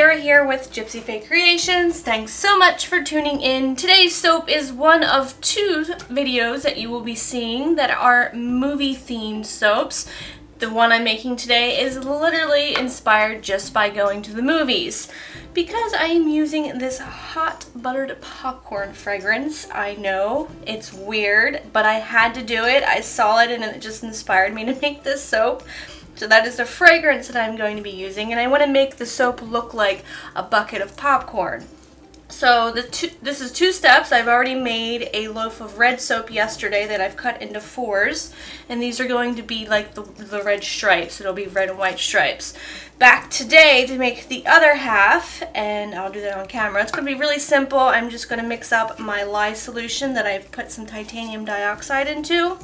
FAERIE here with Gypsyfae Creations. Thanks so much for tuning in. Today's soap is one of two videos that you will be seeing that are movie themed soaps. The one I'm making today is literally inspired just by going to the movies. Because I am using this hot buttered popcorn fragrance, I know it's weird, but I had to do it. I saw it and it just inspired me to make this soap. So that is the fragrance that I'm going to be using, and I want to make the soap look like a bucket of popcorn. So this is two steps. I've already made a loaf of red soap yesterday that I've cut into fours, and these are going to be like the red stripes. It'll be red and white stripes. Back today to make the other half, and I'll do that on camera. It's going to be really simple. I'm just going to mix up my lye solution that I've put some titanium dioxide into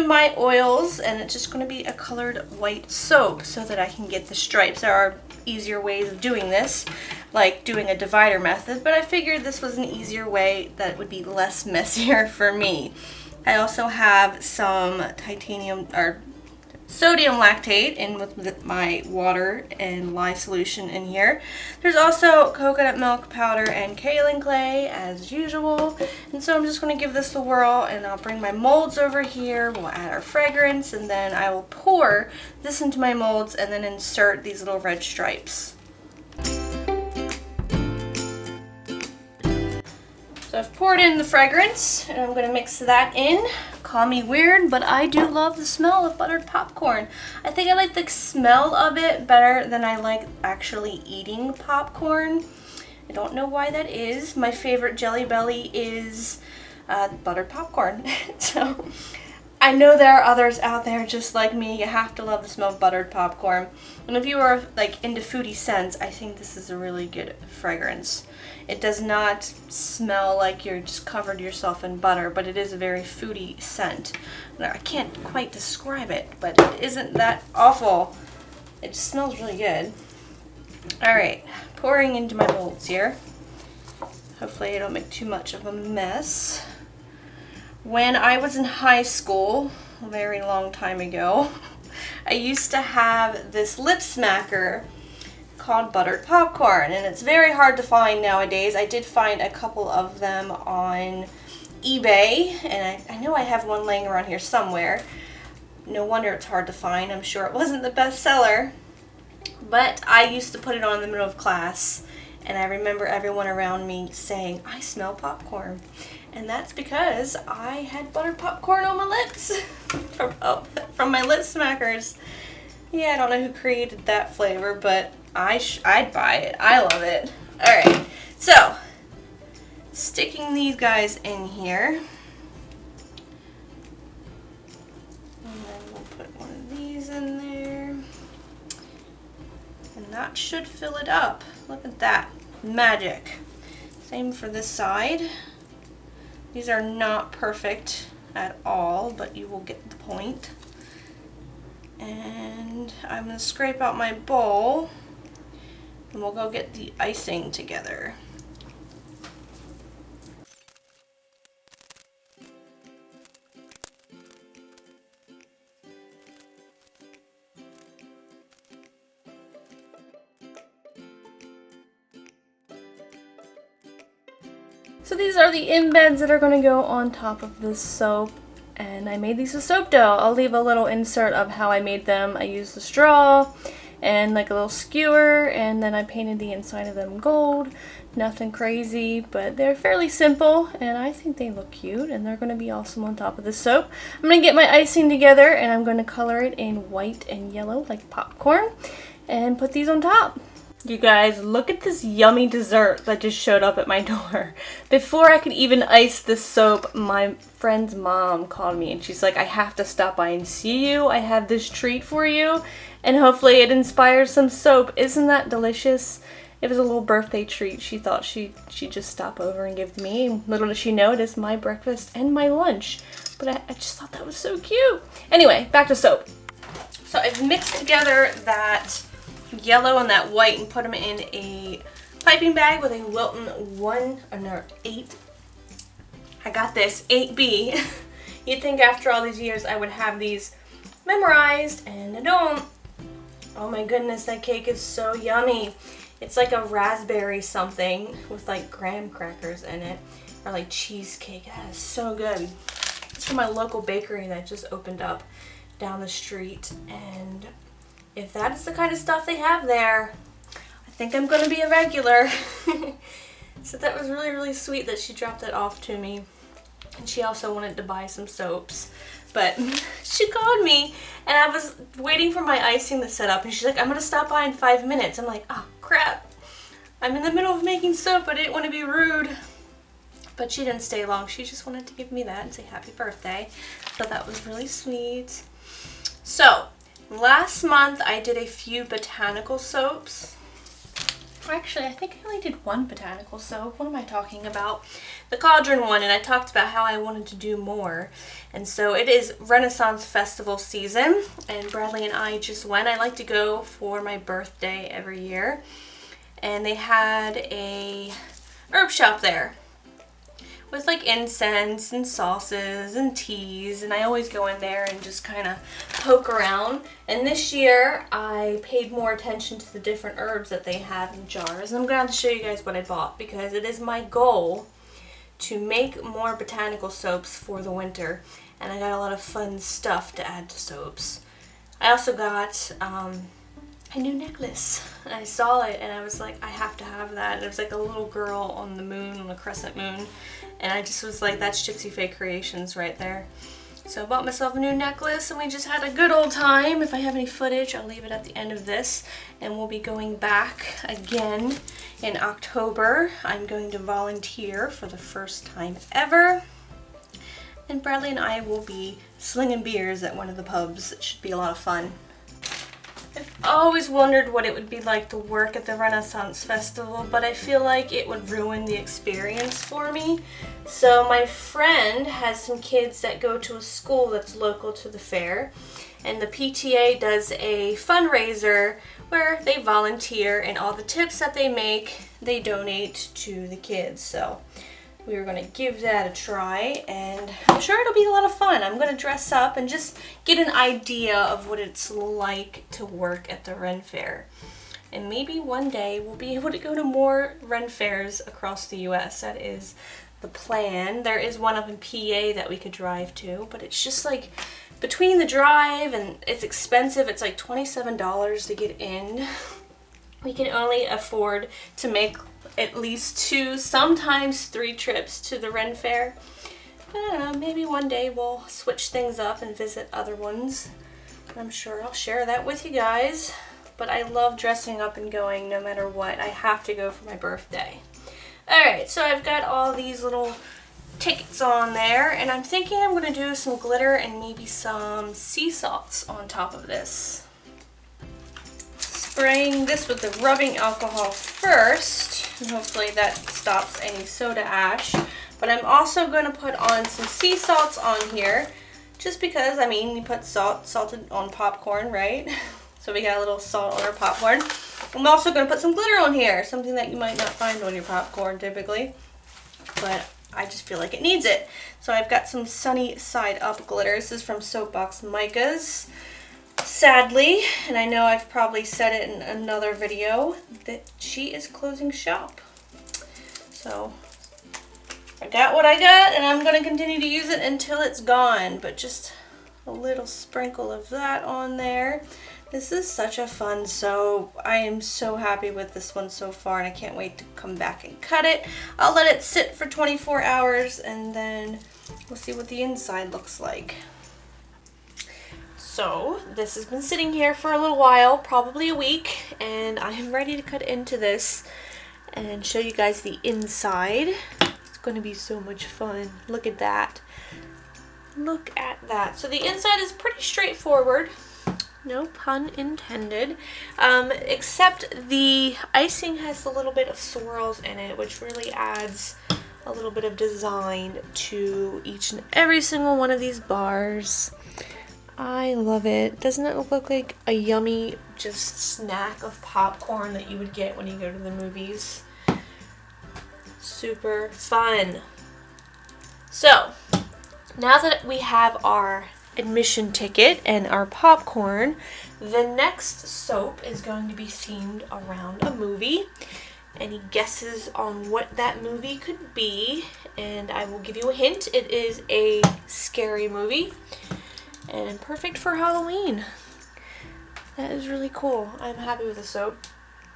my oils, and it's just going to be a colored white soap so that I can get the stripes. There are easier ways of doing this, like doing a divider method, but I figured this was an easier way that would be less messier for me. I also have some sodium lactate in with my water and lye solution in here. There's also coconut milk powder and kaolin clay as usual. And so I'm just going to give this a whirl, and I'll bring my molds over here. We'll add our fragrance, and then I will pour this into my molds and then insert these little red stripes. So I've poured in the fragrance, and I'm going to mix that in. Call me weird, but I do love the smell of buttered popcorn. I think I like the smell of it better than I like actually eating popcorn. I don't know why that is. My favorite Jelly Belly is buttered popcorn. So I know there are others out there just like me. You have to love the smell of buttered popcorn. And if you are like into foodie scents, I think this is a really good fragrance. It does not smell like you're just covered yourself in butter, but it is a very foodie scent. I can't quite describe it, but it isn't that awful. It just smells really good. Alright, pouring into my molds here. Hopefully I don't make too much of a mess. When I was in high school, a very long time ago, I used to have this lip smacker called buttered popcorn, and it's very hard to find nowadays. I did find a couple of them on eBay, and I know I have one laying around here somewhere. No wonder it's hard to find. I'm sure it wasn't the best seller, but I used to put it on in the middle of class, and I remember everyone around me saying, "I smell popcorn." And that's because I had buttered popcorn on my lips from my lip smackers. Yeah, I don't know who created that flavor, but I'd buy it. I love it. Alright, so sticking these guys in here. And then we'll put one of these in there. And that should fill it up. Look at that. Magic. Same for this side. These are not perfect at all, but you will get the point. And I'm going to scrape out my bowl, and we'll go get the icing together. So these are the embeds that are going to go on top of this soap, and I made these with soap dough. I'll leave a little insert of how I made them. I used the straw and like a little skewer, and then I painted the inside of them gold. Nothing crazy, but they're fairly simple, and I think they look cute, and they're going to be awesome on top of the soap. I'm going to get my icing together, and I'm going to color it in white and yellow like popcorn, and put these on top. You guys, look at this yummy dessert that just showed up at my door. Before I could even ice this soap, my friend's mom called me and she's like, "I have to stop by and see you. I have this treat for you, and hopefully it inspires some soap." Isn't that delicious? It was a little birthday treat. She thought she'd just stop over and give to me. Little does she know, it is my breakfast and my lunch. But I just thought that was so cute. Anyway, back to soap. So I've mixed together that yellow and that white and put them in a piping bag with a Wilton 8. I got this 8B. You'd think after all these years I would have these memorized, and I don't. Oh my goodness, that cake is so yummy. It's like a raspberry something with like graham crackers in it, or like cheesecake. That is so good. It's from my local bakery that just opened up down the street, and if that is the kind of stuff they have there, I think I'm gonna be a regular. So that was really, really sweet that she dropped it off to me. And she also wanted to buy some soaps. But she called me and I was waiting for my icing to set up, and she's like, I'm gonna stop by in 5 minutes. I'm like, oh crap. I'm in the middle of making soap. I didn't want to be rude. But she didn't stay long. She just wanted to give me that and say happy birthday. So that was really sweet. So last month I did a few botanical soaps. Actually, I think I only did one botanical soap. What am I talking about? The cauldron one, and I talked about how I wanted to do more. And so it is Renaissance Festival season, and Bradley and I just went. I like to go for my birthday every year. And they had a herb shop there with like incense and sauces and teas, and I always go in there and just kind of poke around. And this year I paid more attention to the different herbs that they have in jars, and I'm going to show you guys what I bought, because it is my goal to make more botanical soaps for the winter, and I got a lot of fun stuff to add to soaps. I also got a new necklace. I saw it and I was like, I have to have that. And it was like a little girl on the moon, on a crescent moon. And I just was like, that's Gypsyfae Creations right there. So I bought myself a new necklace, and we just had a good old time. If I have any footage, I'll leave it at the end of this. And we'll be going back again in October. I'm going to volunteer for the first time ever. And Bradley and I will be slinging beers at one of the pubs. It should be a lot of fun. I've always wondered what it would be like to work at the Renaissance Festival, but I feel like it would ruin the experience for me. So my friend has some kids that go to a school that's local to the fair, and the PTA does a fundraiser where they volunteer, and all the tips that they make, they donate to the kids. So we were going to give that a try, and I'm sure it'll be a lot of fun. I'm going to dress up and just get an idea of what it's like to work at the Ren Fair. And maybe one day we'll be able to go to more Ren Fairs across the US. That is the plan. There is one up in PA that we could drive to, but it's just like between the drive and it's expensive. It's like $27 to get in. We can only afford to make at least 2, sometimes 3 trips to the Ren Fair. I don't know, maybe one day we'll switch things up and visit other ones. I'm sure I'll share that with you guys. But I love dressing up and going no matter what. I have to go for my birthday. Alright, so I've got all these little tickets on there, and I'm thinking I'm going to do some glitter and maybe some sea salts on top of this. Spraying this with the rubbing alcohol first, and hopefully that stops any soda ash. But I'm also going to put on some sea salts on here, just because, I mean, you put salted on popcorn, right? So we got a little salt on our popcorn. I'm also going to put some glitter on here, something that you might not find on your popcorn typically, but I just feel like it needs it. So I've got some Sunny Side Up glitter. This is from Soapbox Micas. Sadly, and I know I've probably said it in another video, that she is closing shop. So I got what I got, and I'm going to continue to use it until it's gone, but just a little sprinkle of that on there. This is such a fun soap. I am so happy with this one so far, and I can't wait to come back and cut it. I'll let it sit for 24 hours, and then we'll see what the inside looks like. So this has been sitting here for a little while, probably a week, and I am ready to cut into this and show you guys the inside. It's going to be so much fun. Look at that. Look at that. So the inside is pretty straightforward. No pun intended. Except the icing has a little bit of swirls in it, which really adds a little bit of design to each and every single one of these bars. I love it. Doesn't it look like a yummy just snack of popcorn that you would get when you go to the movies? Super fun. So, now that we have our admission ticket and our popcorn, the next soap is going to be themed around a movie. Any guesses on what that movie could be? And I will give you a hint. It is a scary movie and perfect for Halloween. That is really cool. I'm happy with the soap.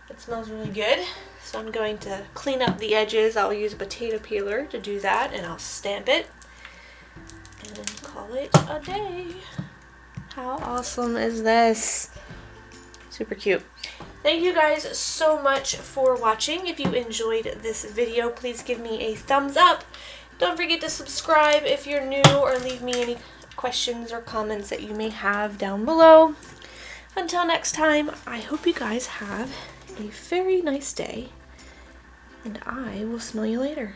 It smells really good. So I'm going to clean up the edges. I'll use a potato peeler to do that, and I'll stamp it and then call it a day. How awesome is this? Super cute. Thank you guys so much for watching. If you enjoyed this video, please give me a thumbs up. Don't forget to subscribe if you're new, or leave me any questions or comments that you may have down below. Until next time, I hope you guys have a very nice day, and I will smell you later.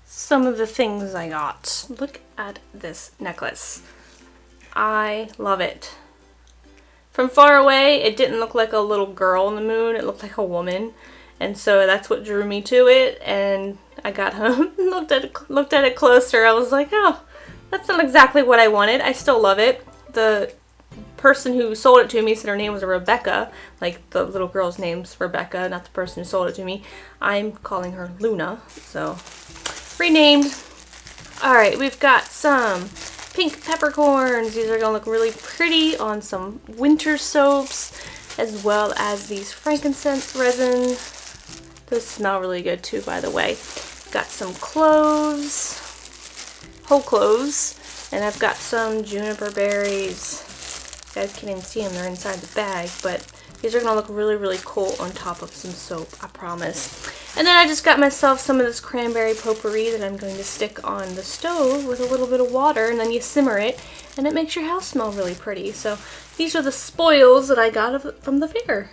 Some of the things I got. Look at this necklace. I love it. From far away, it didn't look like a little girl in the moon. It looked like a woman, and so that's what drew me to it. And I got home, looked at it closer. I was like, oh, that's not exactly what I wanted. I still love it. The person who sold it to me said her name was Rebecca, like the little girl's name's Rebecca, not the person who sold it to me. I'm calling her Luna, so renamed. All right, we've got some pink peppercorns. These are gonna look really pretty on some winter soaps, as well as these frankincense resin. Those smell really good too, by the way. Got some cloves, whole cloves, and I've got some juniper berries. You guys can't even see them, they're inside the bag, but these are gonna look really, really cool on top of some soap, I promise. And then I just got myself some of this cranberry potpourri that I'm going to stick on the stove with a little bit of water, and then you simmer it, and it makes your house smell really pretty. So these are the spoils that I got from the fair.